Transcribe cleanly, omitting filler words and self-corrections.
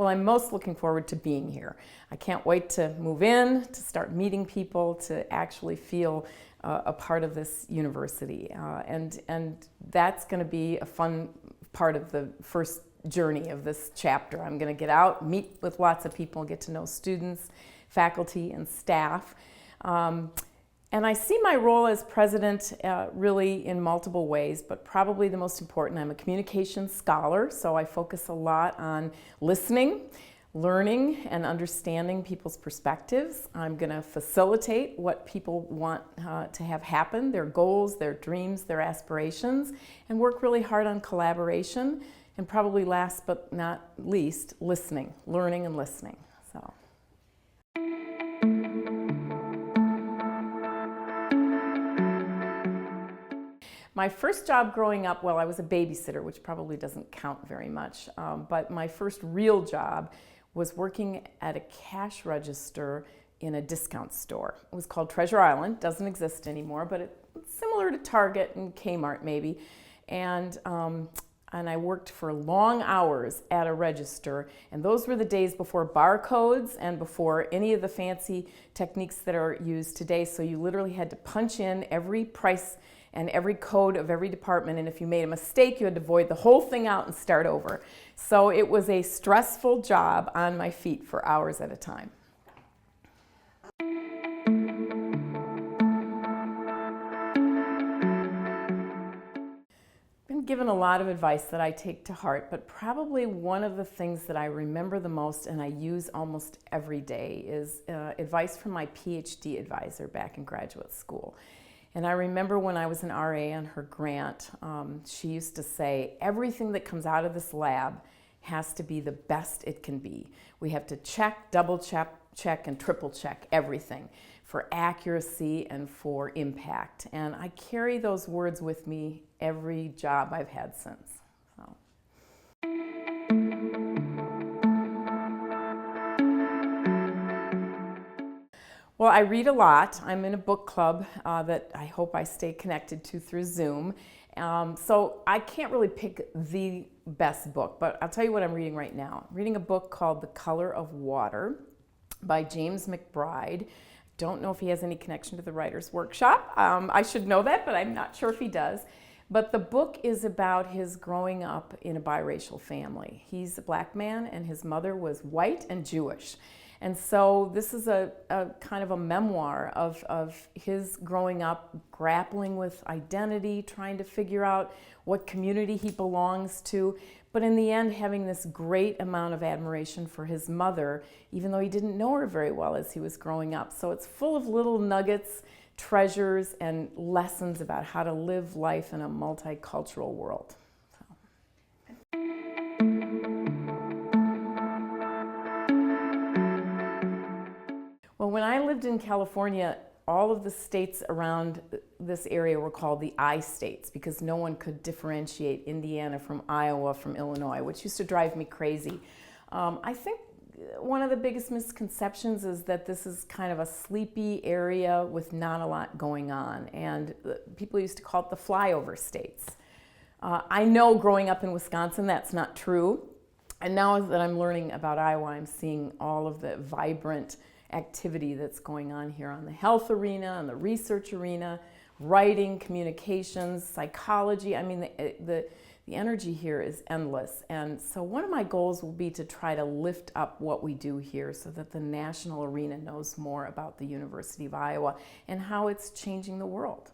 Well, I'm most looking forward to being here. I can't wait to move in, to start meeting people, to actually feel a part of this university. And that's going to be a fun part of the first journey of this chapter. I'm going to get out, meet with lots of people, get to know students, faculty, and staff. And I see my role as president really in multiple ways, but probably the most important, I'm a communications scholar, so I focus a lot on listening, learning, and understanding people's perspectives. I'm going to facilitate what people want to have happen, their goals, their dreams, their aspirations, and work really hard on collaboration, and probably last but not least, listening, learning and listening. So. My first job growing up, well, I was a babysitter, which probably doesn't count very much, but my first real job was working at a cash register in a discount store. It was called Treasure Island, doesn't exist anymore, but it's similar to Target and Kmart maybe. And I worked for long hours at a register, and those were the days before barcodes and before any of the fancy techniques that are used today. So you literally had to punch in every price and every code of every department, and if you made a mistake, you had to void the whole thing out and start over. So it was a stressful job on my feet for hours at a time. I've been given a lot of advice that I take to heart, but probably one of the things that I remember the most and I use almost every day is advice from my PhD advisor back in graduate school. And I remember when I was an RA on her grant, she used to say, everything that comes out of this lab has to be the best it can be. We have to check, double check, and triple check everything for accuracy and for impact. And I carry those words with me every job I've had since. So. Well, I read a lot. I'm in a book club that I hope I stay connected to through Zoom. So I can't really pick the best book, but I'll tell you what I'm reading right now. I'm reading a book called The Color of Water by James McBride. Don't know if he has any connection to the Writers' Workshop. I should know that, but I'm not sure if he does. But the book is about his growing up in a biracial family. He's a black man and his mother was white and Jewish. And so this is a kind of a memoir of his growing up, grappling with identity, trying to figure out what community he belongs to, but in the end having this great amount of admiration for his mother, even though he didn't know her very well as he was growing up. So it's full of little nuggets, treasures, and lessons about how to live life in a multicultural world. Well, when I lived in California, all of the states around this area were called the I states because no one could differentiate Indiana from Iowa from Illinois, which used to drive me crazy. I think one of the biggest misconceptions is that this is kind of a sleepy area with not a lot going on, and people used to call it the flyover states. I know growing up in Wisconsin that's not true, and now that I'm learning about Iowa, I'm seeing all of the vibrant activity that's going on here on the health arena, on the research arena, writing, communications, psychology. I mean, the energy here is endless. And so one of my goals will be to try to lift up what we do here so that the national arena knows more about the University of Iowa and how it's changing the world.